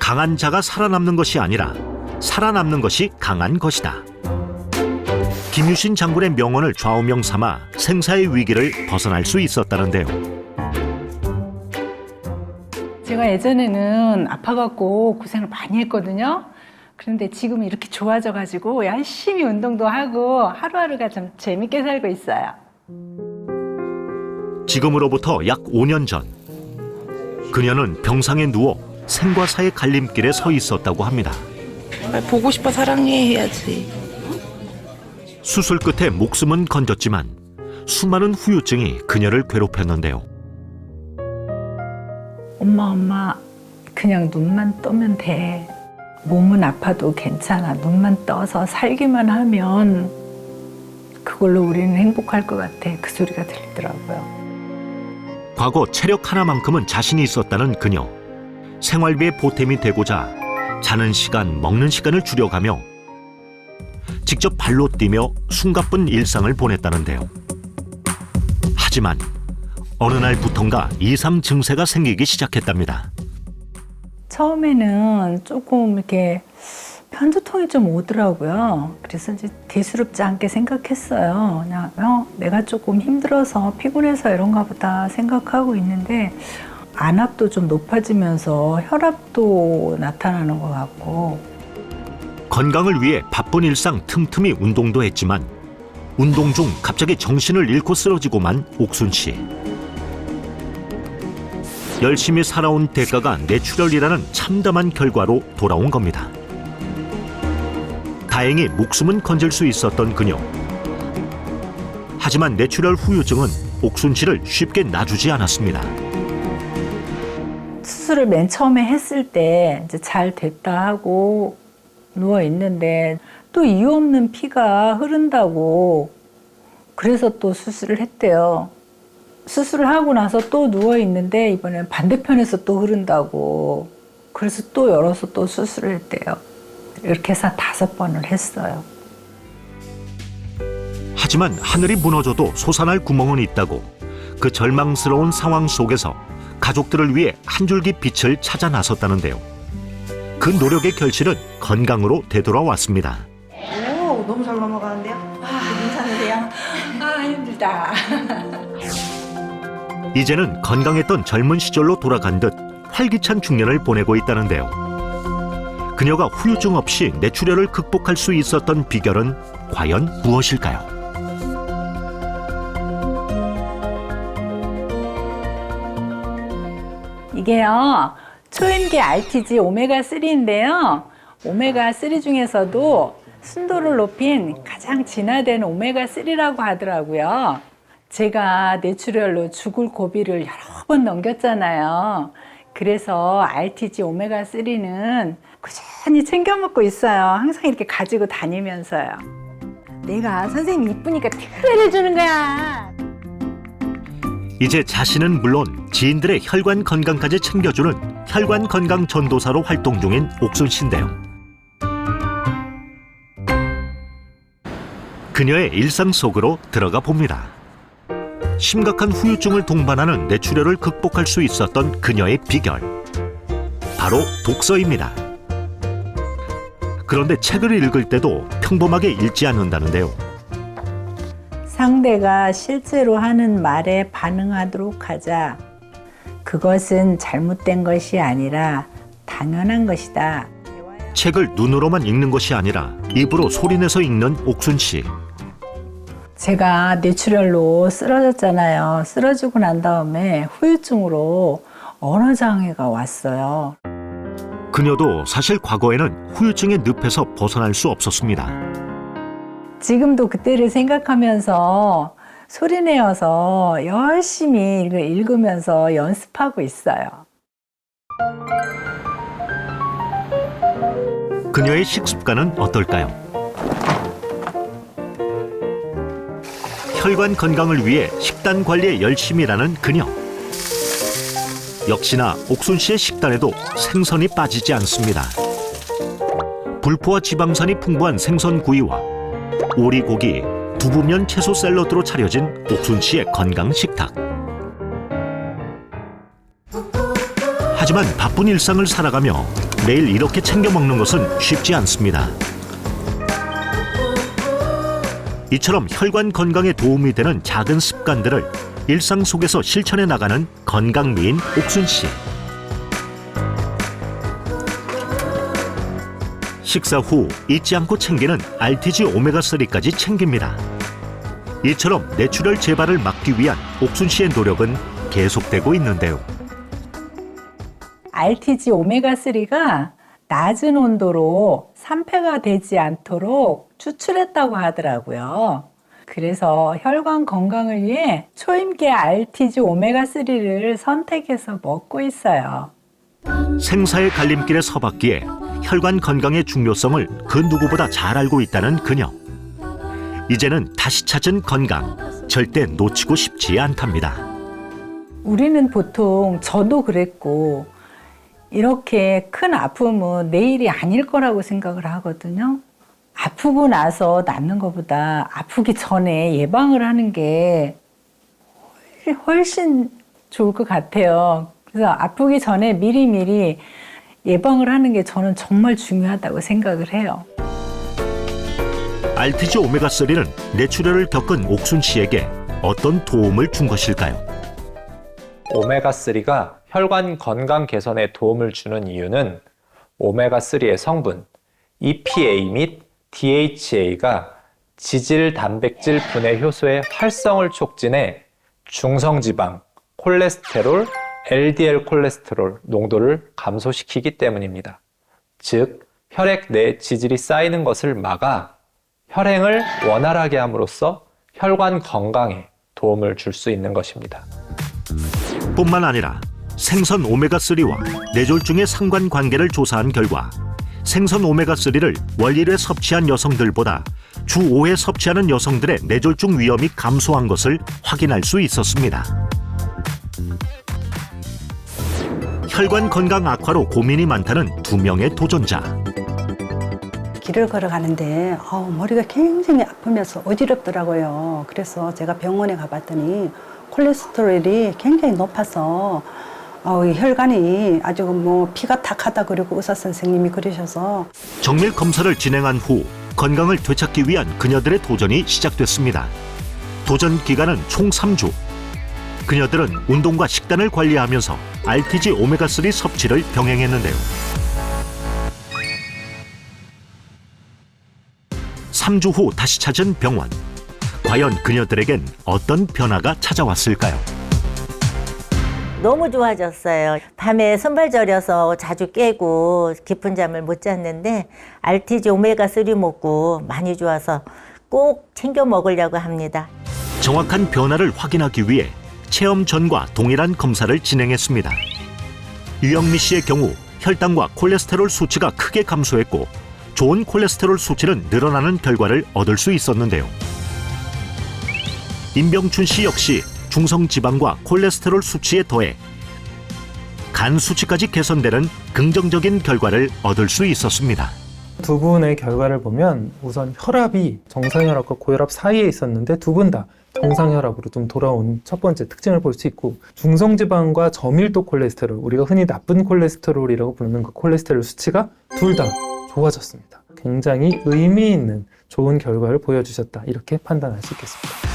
강한 자가 살아남는 것이 아니라 살아남는 것이 강한 것이다. 김유신 장군의 명언을 좌우명 삼아 생사의 위기를 벗어날 수 있었다는데요. 제가 예전에는 아파갖고 고생을 많이 했거든요. 그런데 지금 이렇게 좋아져가지고 열심히 운동도 하고 하루하루가 좀 재밌게 살고 있어요. 지금으로부터 약 5년 전, 그녀는 병상에 누워 생과 사의 갈림길에 서 있었다고 합니다. 보고 싶어 사랑해 해야지. 수술 끝에 목숨은 건졌지만 수많은 후유증이 그녀를 괴롭혔는데요. 엄마, 그냥 눈만 뜨면 돼. 몸은 아파도 괜찮아. 눈만 떠서 살기만 하면 그걸로 우리는 행복할 것 같아. 그 소리가 들리더라고요. 과거 체력 하나만큼은 자신이 있었다는 그녀. 생활비의 보탬이 되고자 자는 시간, 먹는 시간을 줄여가며 직접 발로 뛰며 숨가쁜 일상을 보냈다는데요. 하지만 어느 날부턴가 이상 증세가 생기기 시작했답니다. 처음에는 조금 이렇게 편두통이 좀 오더라고요. 그래서 이제 대수롭지 않게 생각했어요. 그냥 내가 조금 힘들어서 피곤해서 이런가 보다 생각하고 있는데 안압도 좀 높아지면서 혈압도 나타나는 것 같고. 건강을 위해 바쁜 일상 틈틈이 운동도 했지만 운동 중 갑자기 정신을 잃고 쓰러지고만 옥순 씨. 열심히 살아온 대가가 뇌출혈이라는 참담한 결과로 돌아온 겁니다. 다행히 목숨은 건질 수 있었던 그녀. 하지만 뇌출혈 후유증은 옥순 씨를 쉽게 놔주지 않았습니다. 수술을 맨 처음에 했을 때 이제 잘 됐다 하고 누워 있는데 또 이유 없는 피가 흐른다고 그래서 또 수술을 했대요. 수술을 하고 나서 또 누워 있는데 이번엔 반대편에서 또 흐른다고 그래서 또 열어서 또 수술을 했대요. 이렇게 해서 5번을 했어요. 하지만 하늘이 무너져도 솟아날 구멍은 있다고 그 절망스러운 상황 속에서 가족들을 위해 한 줄기 빛을 찾아 나섰다는데요. 그 노력의 결실은 건강으로 되돌아왔습니다. 오, 너무 잘 넘어가는데요? 괜찮으세요? 힘들다. 이제는 건강했던 젊은 시절로 돌아간 듯 활기찬 중년을 보내고 있다는데요. 그녀가 후유증 없이 뇌출혈을 극복할 수 있었던 비결은 과연 무엇일까요? 이게요, 초임계 RTG 오메가3인데요. 오메가3 중에서도 순도를 높인 가장 진화된 오메가3라고 하더라고요. 제가 뇌출혈로 죽을 고비를 여러 번 넘겼잖아요. 그래서 RTG 오메가3는 꾸준히 챙겨 먹고 있어요. 항상 이렇게 가지고 다니면서요. 내가 선생님 이쁘니까 특별히 주는 거야. 이제 자신은 물론 지인들의 혈관 건강까지 챙겨주는 혈관 건강 전도사로 활동 중인 옥순 씨인데요. 그녀의 일상 속으로 들어가 봅니다. 심각한 후유증을 동반하는 뇌출혈을 극복할 수 있었던 그녀의 비결. 바로 독서입니다. 그런데 책을 읽을 때도 평범하게 읽지 않는다는데요. 상대가 실제로 하는 말에 반응하도록 하자. 그것은 잘못된 것이 아니라 당연한 것이다. 책을 눈으로만 읽는 것이 아니라 입으로 소리내서 읽는 옥순 씨. 제가 뇌출혈로 쓰러졌잖아요. 쓰러지고 난 다음에 후유증으로 언어장애가 왔어요. 그녀도 사실 과거에는 후유증의 늪에서 벗어날 수 없었습니다. 지금도 그때를 생각하면서 소리내어서 열심히 읽으면서 연습하고 있어요. 그녀의 식습관은 어떨까요? 혈관 건강을 위해 식단 관리에 열심히 일하는 그녀. 역시나 옥순 씨의 식단에도 생선이 빠지지 않습니다. 불포화 지방산이 풍부한 생선구이와 오리고기, 두부면 채소 샐러드로 차려진 옥순 씨의 건강 식탁. 하지만 바쁜 일상을 살아가며 매일 이렇게 챙겨 먹는 것은 쉽지 않습니다. 이처럼 혈관 건강에 도움이 되는 작은 습관들을 일상 속에서 실천해 나가는 건강미인 옥순 씨. 식사 후 잊지 않고 챙기는 RTG 오메가3까지 챙깁니다. 이처럼 뇌출혈 재발을 막기 위한 옥순 씨의 노력은 계속되고 있는데요. RTG 오메가3가 낮은 온도로 산패가 되지 않도록 추출했다고 하더라고요. 그래서 혈관 건강을 위해 초임계 RTG 오메가3를 선택해서 먹고 있어요. 생사의 갈림길에 서봤기에 혈관 건강의 중요성을 그 누구보다 잘 알고 있다는 그녀. 이제는 다시 찾은 건강, 절대 놓치고 싶지 않답니다. 우리는 보통 저도 그랬고 이렇게 큰 아픔은 내일이 아닐 거라고 생각을 하거든요. 아프고 나서 낫는 것보다 아프기 전에 예방을 하는 게 훨씬 좋을 것 같아요. 그래서 아프기 전에 미리미리 예방을 하는 게 저는 정말 중요하다고 생각을 해요. RTG 오메가3는 뇌출혈을 겪은 옥순 씨에게 어떤 도움을 준 것일까요? 오메가3가 혈관 건강 개선에 도움을 주는 이유는 오메가3의 성분 EPA 및 DHA가 지질 단백질 분해 효소의 활성을 촉진해 중성지방, 콜레스테롤, LDL 콜레스테롤 농도를 감소시키기 때문입니다. 즉, 혈액 내 지질이 쌓이는 것을 막아 혈행을 원활하게 함으로써 혈관 건강에 도움을 줄 수 있는 것입니다. 뿐만 아니라 생선 오메가3와 뇌졸중의 상관관계를 조사한 결과 생선 오메가3를 월 1회 섭취한 여성들보다 주 5회 섭취하는 여성들의 뇌졸중 위험이 감소한 것을 확인할 수 있었습니다. 혈관 건강 악화로 고민이 많다는 2명의 도전자. 길을 걸어가는데 머리가 굉장히 아프면서 어지럽더라고요. 그래서 제가 병원에 가봤더니 콜레스테롤이 굉장히 높아서 이 혈관이 아주 피가 탁하다 그리고 의사 선생님이 그러셔서 정밀 검사를 진행한 후 건강을 되찾기 위한 그녀들의 도전이 시작됐습니다. 도전 기간은 총 3주. 그녀들은 운동과 식단을 관리하면서 RTG 오메가3 섭취를 병행했는데요. 3주 후 다시 찾은 병원. 과연 그녀들에겐 어떤 변화가 찾아왔을까요? 너무 좋아졌어요. 밤에 손발 저려서 자주 깨고 깊은 잠을 못 잤는데 RTG 오메가3 먹고 많이 좋아서 꼭 챙겨 먹으려고 합니다. 정확한 변화를 확인하기 위해 체험 전과 동일한 검사를 진행했습니다. 유영미 씨의 경우 혈당과 콜레스테롤 수치가 크게 감소했고 좋은 콜레스테롤 수치는 늘어나는 결과를 얻을 수 있었는데요. 임병춘 씨 역시 중성지방과 콜레스테롤 수치에 더해 간 수치까지 개선되는 긍정적인 결과를 얻을 수 있었습니다. 두 분의 결과를 보면 우선 혈압이 정상혈압과 고혈압 사이에 있었는데 두 분 다 정상혈압으로 좀 돌아온 첫 번째 특징을 볼 수 있고, 중성지방과 저밀도 콜레스테롤, 우리가 흔히 나쁜 콜레스테롤이라고 부르는 그 콜레스테롤 수치가 둘 다 좋아졌습니다. 굉장히 의미 있는 좋은 결과를 보여주셨다, 이렇게 판단할 수 있겠습니다.